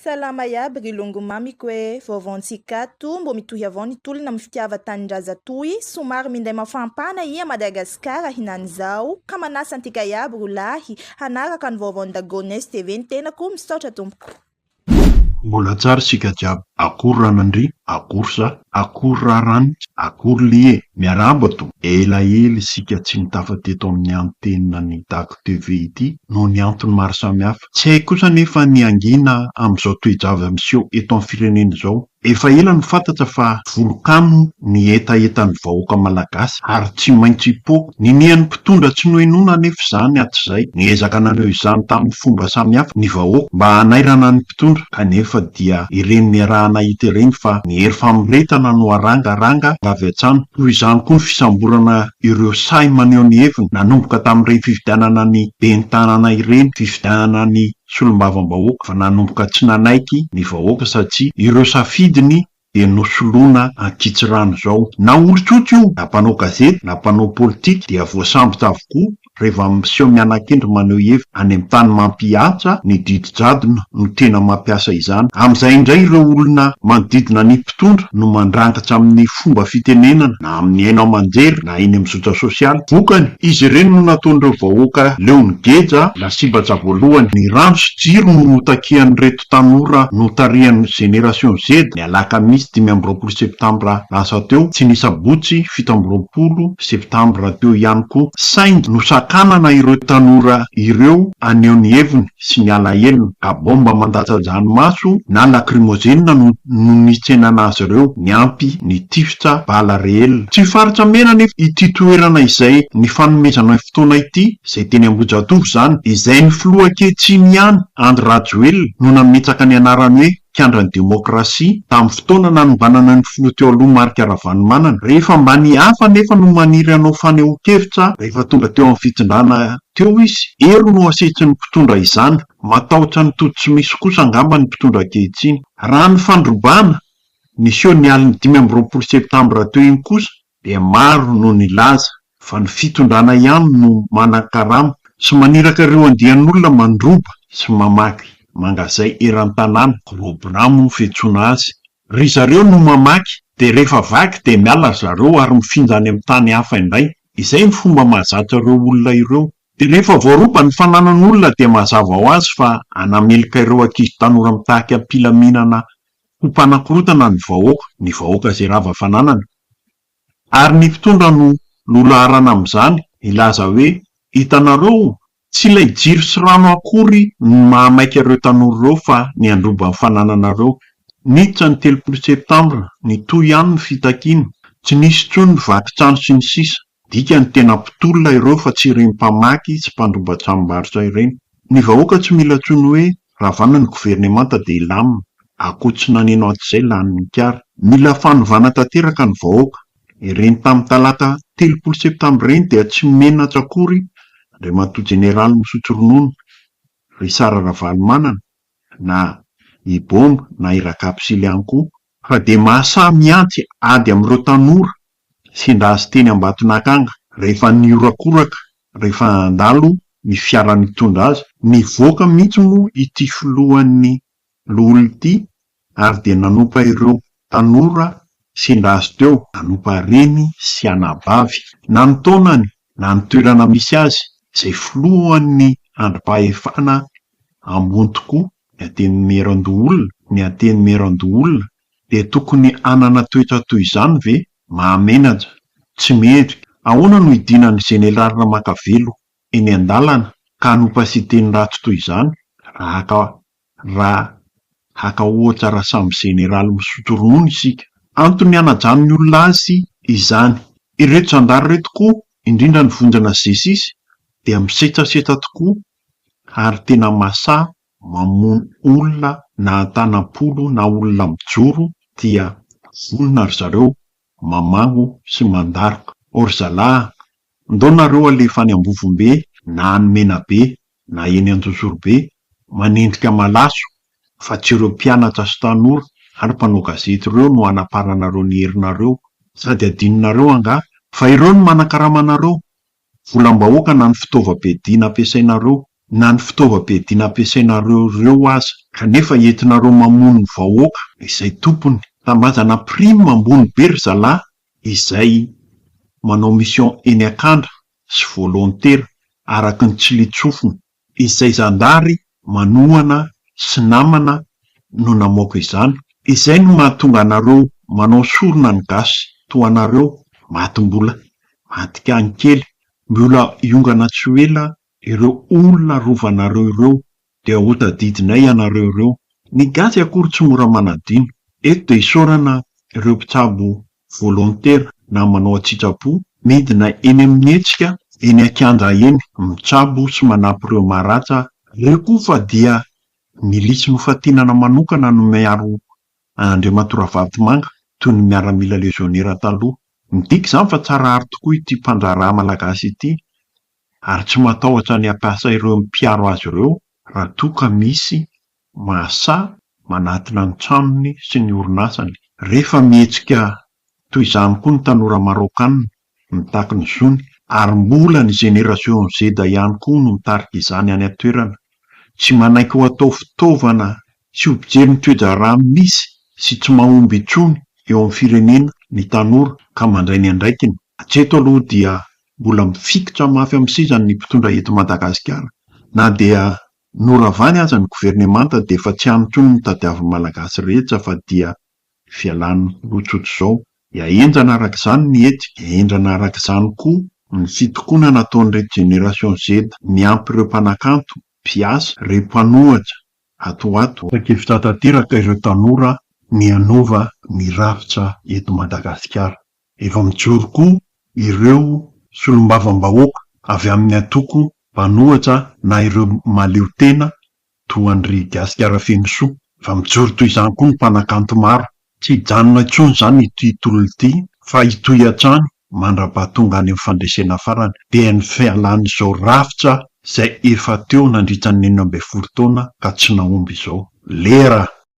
Salama iaby ry longo mamiko hoe vaovantsika to mbô mitohy avao ny tolona amin'ny fitiava-tanindraza toy somary minday mafampana ia Madagasikara hinan'izao ka manasa antika iaby ro lahy hanaraka ny vaovao Dagonès TV ny tenako misaotra tompoko. Mbola tsara sika jiaby. Akory ranandry, akory sa, akory raranitra, akory lie, miaramba to. Elaela sika tsy nitafateto amin'ny antenina ny Dak TV ity no ny antony maro samihafa. Tsy hay kosa nefa ny angina amin'izao toejava miseho eto amin'ny firenena izao. Efa ela ny fantatra fa volokano ny etaetan'ny vahoaka malagasy ary tsy maintsy hipoaka. Ninian'ny mpitondra tsy noenoina nefa izany hatrizay. Niezaka naneo izany tamin'ny fomba samihafa ny vahoaka mba hanairana ny mpitondra kanefa dia ireny miarahana hita ireny fa ny hery famoretana no arangaranga avy hatrany. Toy izany koa ny fisamborana ireo say maneho ny heviny nanomboka tamin'ireny fifidianana ny ben'ny tanàna ireny, fifidianana ny solombavam-bahoaka fa nanomboka tsy nanaiky ny vahoaka satria ireo safidiny dia nosoloana ankitsirano izao. Na olon-tsotra io, na mpanao gazety, na mpanao politika dia voasambotra avokoa rehefa miseho mianan-kendry maneho heviny. Any amin'ny tany mampihatra ny didy-jadona no tena mampiasa izany. Amin'izay indray ireo olona manodidina ny mpitondra no mandrangatra amin'ny fomba fitenenana na amin'ny haino aman-jery na eny amin'ny zotra sosialy. Vokany izy ireny no nataon'ireo vahoaka leo ny geja lasibatra voalohany. Ny rano sy jiro no takian'ireto tanora no tarihan'ny Génération Z ny alakamisy 5 septambra lasa teo, tsy ny sabotsy 7 septambra teo ihany koa. Saingy no sakanana ireo tanora ireo aneho ny heviny sy ny alahelo ka bomba mandatsa-dranomaso na lacrymogène no nitsenana azy ireo niampy ny tifitra bala rehel. Tsy faritra mena nefa ity toerana izay ny fanomezana fotoana ity izay teny Ambohijatovo izany, izay ny filoha ankehitriny ihany Andry Rajoelina no nametaka ny anarany hoe mpiandran'ny demokrasia tamin'ny fotoana nanombanana ny filoha teo aloha Marc Ravalomanana. Rehefa mba ny hafa nefa no maniry anao fanehoan-kevitra rehefa tonga teo amin'ny fitondrana teo izy, ero no asetry ny mpitondra izany. Matahotra ny tody tsy misy kosa angamba ny mpitondra ankehitriny. Raha ny fandrobana niseho ny aliny 5 septambra teo iny kosa dia maro no nilaza fa ny fitondrana ihany no manan-karama sy maniraka ireo andian'olona mandroba sy mamaky mangazay eran-tanàna, grobiramo no fiantsoana azy. Ry zareo no mamaky dia rehefa vaky dia miala zareo ary mifindra any amin'ny tany hafa indray. Izay ny fomba mahazatra ireo olona ireo. Dia rehefa voaroba ny fananan'olona dia mazava ho azy fa anamelika ireo ankizy tanora mitaky am-pilaminana ho mpanakorotana ny vahoaka izay rava fananana. Ary ny mpitondra no loharana amin'izany, ilaza hoe hitanareo tsy ilay jiro sy rano akory no mahamaika ireo tanora ireo fa ny androba ny fanananareo. Niditra ny 3 septambra nitohy ihany ny fitakiana, tsy nisy intsony ny vakitrano sy ny sisa. Dika ny tena mpitolona ireo fa tsy ireny mpamaky sy mpandroba tranombarotra ireny. Ny vahoaka tsy mila tsony hoe ravana ny governemanta dia ilamina, akoatsy naneno hatrizay lanin'ny kara. Mila fanovana tanteraka ny vahoaka. Ireny tamin'ny talata 3 septambra ireny dia tsy menatra akory Andriamatoa Jeneraly misotro ronono ry Sara Ravalomanana na i Bomba na i Rakapsily ihany koa fa dia mahasamy antsy ady amin'ireo tanora sendra azy teny Ambatonakanga rehefa niorakoraka rehefa andalo ny fiara nitondra azy. Nivoaka mihitsy moa ity filohan'ny lolo ity ary dia nanompa ireo tanora sendra azy teo nanompa reny sy anabavy na ny taonany na ny toerana misy azy izay filohan'ny androm-pahefana ambony tokoa ny ateny Merandoholona. Ny ateny Merandoholona dia tokony anana toetra toy izany ve mahamenatra tsy mendrika. Ahoana no idinan'ny Jeneraly Ramakavelo eny an-dalana ka hanompa sy teny ratsy toy izany raha haka ohatra raha samy Jeneraly misotro ronono isika. Antony hanajan'ny olona azy izany. Ireto zandary reto koa indrindra ny vonjana Zesisy dia misetrasetra tokoa ary tena masaha mamono olona na an-tanam-polo na olona mijoro dia vonona ry zareo mamango sy mandaroka. Or zalahy, ndao nareo alefa any Ambovombe na any Menabe na eny Anjozorobe manendrika malaso fa tsy ireo mpianatra sy tanora ary mpanao gazety ireo no anaparanareo ny herinareo sady adinonareo anga fa ireo no manan-karamanareo. Volam-bahoaka na ny fitaovam-piadiana ampiasainareo na ny fitaovam-piadiana ampiasainareo ireo aza, kanefa entinareo mamono ny vahoaka izay tompony. Tambazana prime ambony be ry zalahy izay manao mission eny akandra sy volontera araky ny tsilitsofony, izay zandary manohana sy namana no namoaka izany. Izay no mahatonga anareo manao sorona ny gasy toa anareo matim-bola matikany kely. Mbola iongana tsy ho ela ireo olona rovanareo ireo dia ho tadidinay anareo ireo. Ny gasy akory tsy mora manadino. Eto dia isaorana ireo mpitsabo volontera na manao atsitrapo midina eny amin'ny hetsika eny akanja eny mitsabo sy manampy ireo maratsa. Ireo koa dia milisy nofatinana manokana no miaro Andriamatora Vatomanga toy ny miaramila lezionera taloha. Midika izany fa tsara ary tokoa ity mpanjara malagasy ity, ary tsy matahotra ny ampiasa ireo mpiaro azy ireo raha toa ka misy mahasa manatina ny tranony sy ny orinasany. Rehefa mihetsika toy izany koa ny tanora marokanina mitaky ny zony, ary mbola ny generation Z ihany koa no mitarika izany any an-toerana. Tsy manaiky ho atao fitaovana tsy ho pijery ny toe-draharaha misy sy tsy mahomby intsony eo amin'ny firenena ny tanora ka mandray ny andraikiny. Hatreto aloha dia mbola mifikitra mafy amin'ny sizany ny mpitondra eto Madagasikara, na dia noravany aza ny governemanta dia efa tsy antsony ny tadiavy malagasy rehetra fa dia fialany lotsotro izao. Endrana araka izany ny etika, endrana araka izany koa ny fitokonana nataon'ireto generation Z miampy ireo mpanakanto, mpiasa, ireo mpanohatra atoato. Takevitra tanteraka ireo tanora ny anova ny rafitra eto Madagasikara. Efa mijoro koa ireo solombavam-bahoaka avy amin'ny atoko mpanohatra na ireo maleo tena toandry Gasikara Fenosoa. Fa mijoro toy izany koa ny mpanakanto maro. Tsy hijanona intsony izany ity tolona ity fa hitohy hatrany mandra-pahatonga any amin'ny fandresena farany. Dia ny fialan'izao rafitra izay efa teo nandritra ny 12 taona ka tsy nahomby izao. Lera